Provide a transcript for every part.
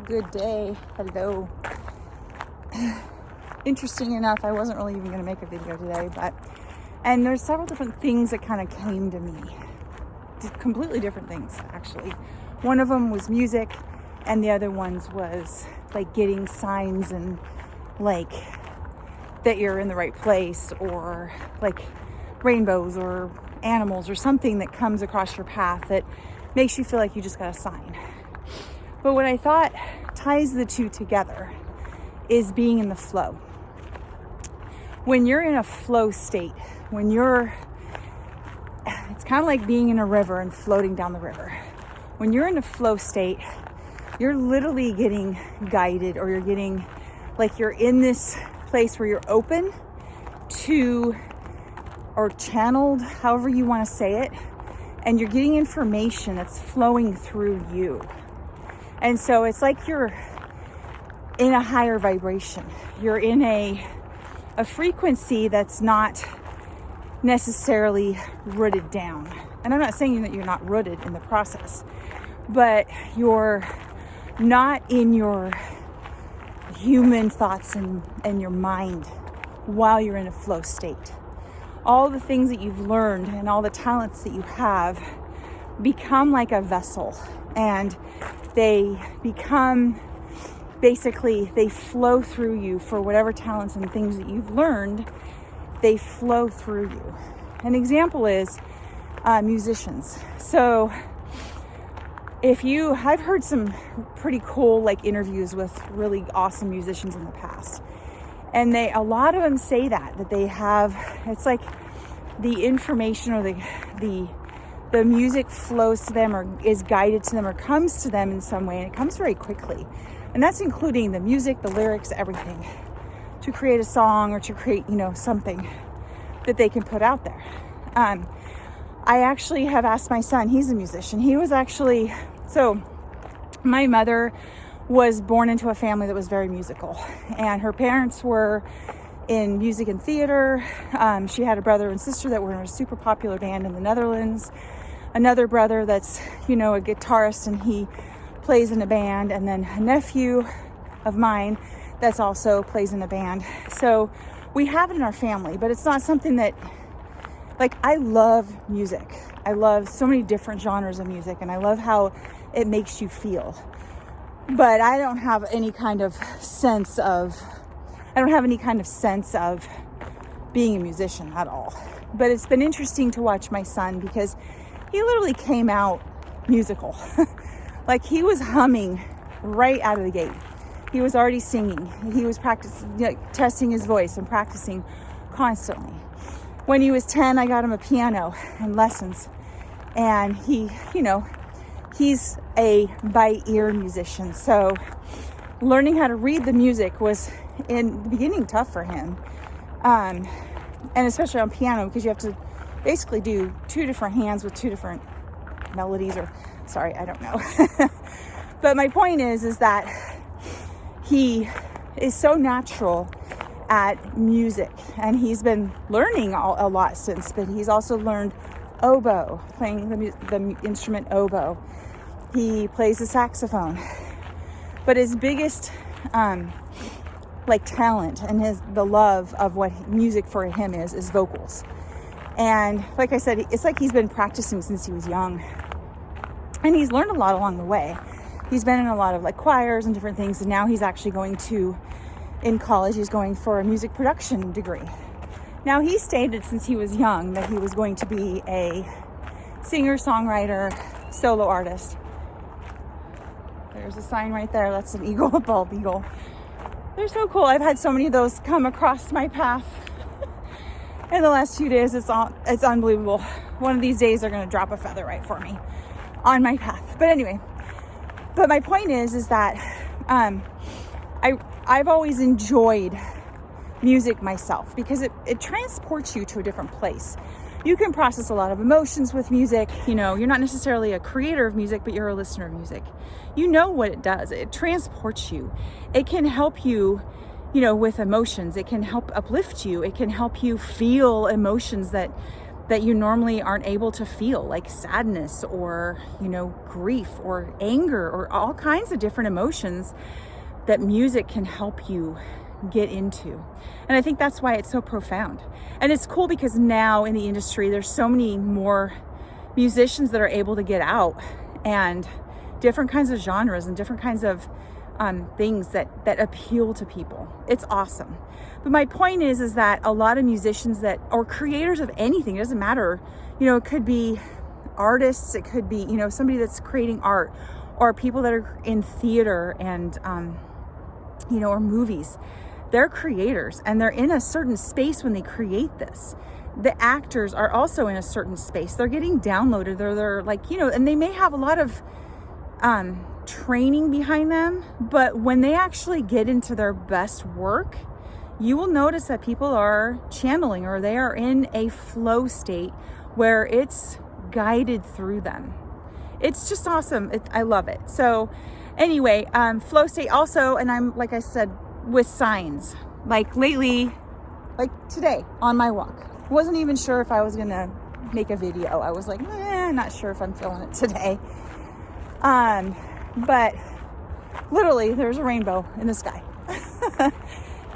good day. Hello. Interesting enough, I wasn't really even going to make a video today, and there's several different things that kind of came to me. Completely different things, actually. One of them was music, and the other ones was like getting signs and like that you're in the right place, or like rainbows or animals or something that comes across your path that makes you feel like you just got a sign. But what I thought ties the two together is being in the flow. When you're in a flow state, it's kind of like being in a river and floating down the river. When you're in a flow state, you're literally getting guided, or you're in this place where you're open to, or channeled, however you want to say it, and you're getting information that's flowing through you. And so it's like you're in a higher vibration. You're in a frequency that's not necessarily rooted down. And I'm not saying that you're not rooted in the process, but you're not in your human thoughts and your mind while you're in a flow state. All the things that you've learned and all the talents that you have become like a vessel, and they become, basically, they flow through you for whatever talents and things that you've learned. They flow through you. An example is musicians. So I've heard some pretty cool like interviews with really awesome musicians in the past, and a lot of them say that they have, it's like the information or the music flows to them, or is guided to them, or comes to them in some way, and it comes very quickly. And that's including the music, the lyrics, everything, to create a song or to create, something that they can put out there. I actually have asked my son, he's a musician. So my mother was born into a family that was very musical, and her parents were in music and theater. She had a brother and sister that were in a super popular band in the Netherlands. Another brother that's, a guitarist, and he plays in a band. And then a nephew of mine that's also plays in a band. So we have it in our family, but it's not something that, I love music. I love so many different genres of music, and I love how it makes you feel. But I don't have any kind of sense of being a musician at all. But it's been interesting to watch my son, because he literally came out musical. Like, he was humming right out of the gate. He was already singing. He was practicing, testing his voice and practicing constantly. When he was 10, I got him a piano and lessons. And he's a by ear musician. So learning how to read the music was in the beginning tough for him. And especially on piano, because you have to basically do two different hands with two different melodies, I don't know. But my point is that he is so natural at music, and he's been learning a lot since, but he's also learned oboe, playing the instrument oboe. He plays the saxophone. But his biggest talent and the love of what music for him is vocals. And like I said, it's like he's been practicing since he was young, and he's learned a lot along the way. He's been in a lot of choirs and different things, and now he's actually in college, he's going for a music production degree. Now, he stated since he was young that he was going to be a singer, songwriter, solo artist. There's a sign right there. That's an eagle, a bald eagle. They're so cool. I've had so many of those come across my path in the last few days. It's unbelievable. One of these days they're going to drop a feather right for me on my path. But anyway, my point is that I've always enjoyed music myself, because it transports you to a different place. You can process a lot of emotions with music. You're not necessarily a creator of music, but you're a listener of music. You know what it does. It transports you. It can help you, with emotions. It can help uplift you. It can help you feel emotions that that you normally aren't able to feel, like sadness or, grief or anger or all kinds of different emotions that music can help you get into. And I think that's why it's so profound. And it's cool because now in the industry, there's so many more musicians that are able to get out, and different kinds of genres and different kinds of things that appeal to people. It's awesome. But my point is that a lot of musicians or creators of anything, it doesn't matter, it could be artists, it could be, somebody that's creating art, or people that are in theater and, or movies. They're creators, and they're in a certain space when they create this. The actors are also in a certain space. They're getting downloaded. They're like, and they may have a lot of training behind them, but when they actually get into their best work, you will notice that people are channeling, or they are in a flow state where it's guided through them. It's just awesome. I love it. So anyway, flow state also, and I'm, like I said, with signs, like lately, like today on my walk, wasn't even sure if I was gonna make a video. I was like, not sure if I'm feeling it today. But literally there's a rainbow in the sky.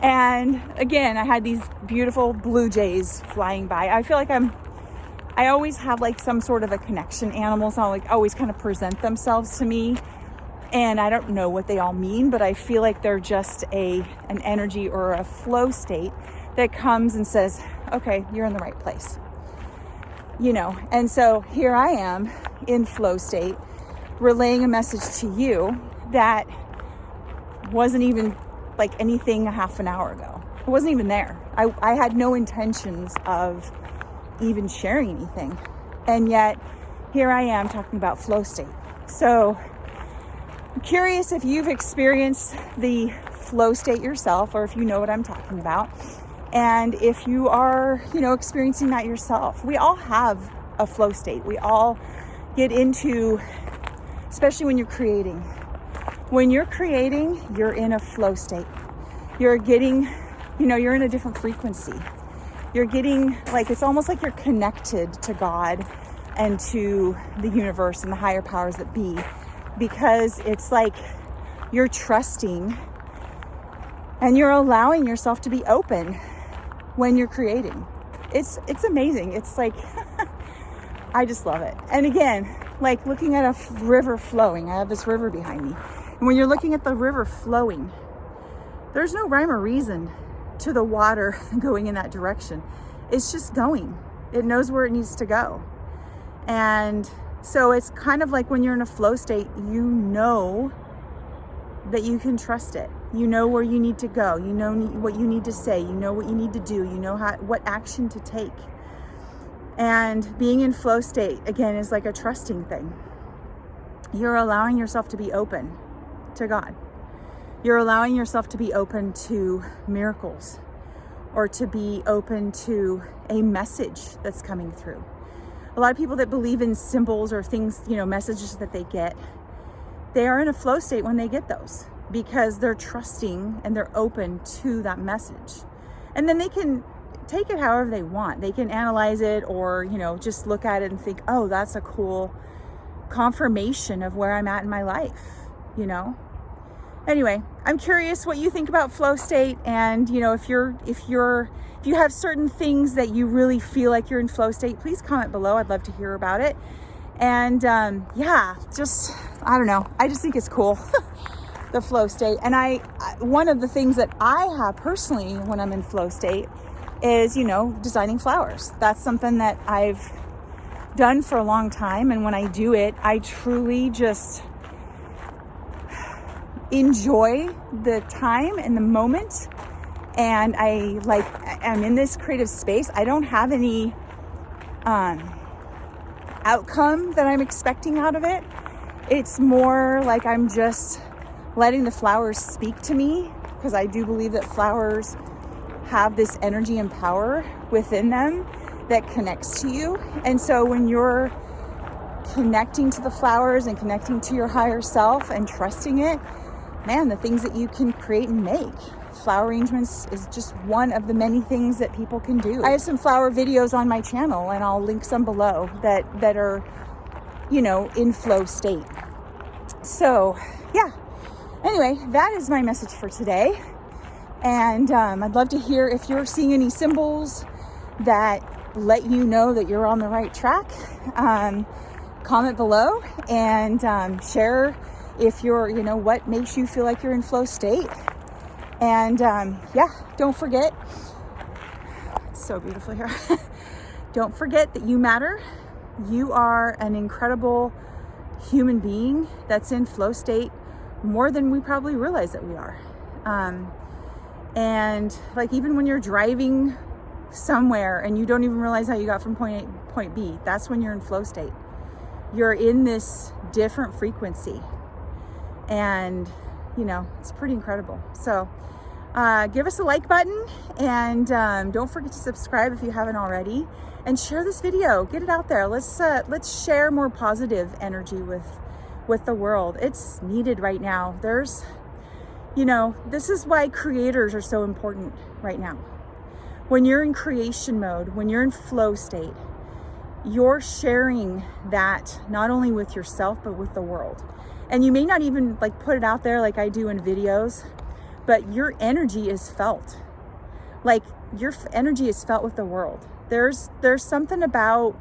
And again, I had these beautiful blue jays flying by. I feel like I always have like some sort of a connection. Animals always kind of present themselves to me, and I don't know what they all mean, but I feel like they're just an energy or a flow state that comes and says, okay, you're in the right place. And so here I am in flow state, relaying a message to you that wasn't even like anything a half an hour ago. It wasn't even there. I had no intentions of even sharing anything. And yet here I am talking about flow state. So I'm curious if you've experienced the flow state yourself, or if you know what I'm talking about. And if you are, experiencing that yourself. We all have a flow state. We all get into, especially when you're creating. When you're creating, you're in a flow state. You're getting, you're in a different frequency. You're getting, it's almost like you're connected to God and to the universe and the higher powers that be, because it's like you're trusting and you're allowing yourself to be open when you're creating. It's amazing. It's like, I just love it. And again, like looking at a river flowing. I have this river behind me. And when you're looking at the river flowing, there's no rhyme or reason to the water going in that direction. It's just going. It knows where it needs to go. And so it's kind of like when you're in a flow state, you know that you can trust it. You know where you need to go. You know what you need to say. You know what you need to do. You know what action to take. And being in flow state, again, is like a trusting thing. You're allowing yourself to be open to God. You're allowing yourself to be open to miracles, or to be open to a message that's coming through. A lot of people that believe in symbols or things, messages that they get, they are in a flow state when they get those, because they're trusting and they're open to that message. And then they can take it however they want. They can analyze it, or, just look at it and think, oh, that's a cool confirmation of where I'm at in my life, Anyway, I'm curious what you think about flow state, and if you have certain things that you really feel like you're in flow state, please comment below. I'd love to hear about it. And I don't know. I just think it's cool, the flow state. And one of the things that I have personally when I'm in flow state is, designing flowers. That's something that I've done for a long time. And when I do it, I truly just enjoy the time and the moment. And I'm in this creative space. I don't have any outcome that I'm expecting out of it. It's more like I'm just letting the flowers speak to me, because I do believe that flowers have this energy and power within them that connects to you. And so when you're connecting to the flowers and connecting to your higher self and trusting it, man, the things that you can create and make, flower arrangements is just one of the many things that people can do. I have some flower videos on my channel, and I'll link some below that are, you know, in flow state. So yeah, anyway, that is my message for today. And I'd love to hear if you're seeing any symbols that let you know that you're on the right track. Comment below and share if you're, you know, what makes you feel like you're in flow state. And yeah, don't forget, it's so beautiful here. Don't forget that you matter. You are an incredible human being that's in flow state more than we probably realize that we are. And like, even when you're driving somewhere and you don't even realize how you got from point A to point B, that's when you're in flow state. You're in this different frequency, and you know, it's pretty incredible. So give us a like button, and don't forget to subscribe if you haven't already, and share this video. Get it out there. Let's share more positive energy with the world. It's needed right now. There's, you know, this is why creators are so important right now. When you're in creation mode, when you're in flow state, you're sharing that not only with yourself, but with the world. And you may not even like put it out there like I do in videos, but your energy is felt. Like, your energy is felt with the world. There's something about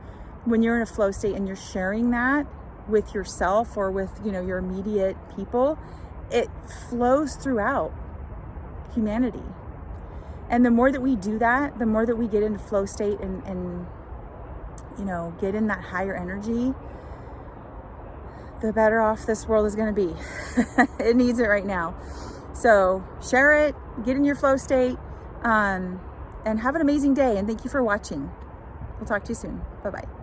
when you're in a flow state and you're sharing that with yourself or with, you know, your immediate people, it flows throughout humanity. And the more that we do that, the more that we get into flow state and you know, get in that higher energy, the better off this world is going to be. It needs it right now. So share it, get in your flow state, and have an amazing day. And thank you for watching. We'll talk to you soon. Bye-bye.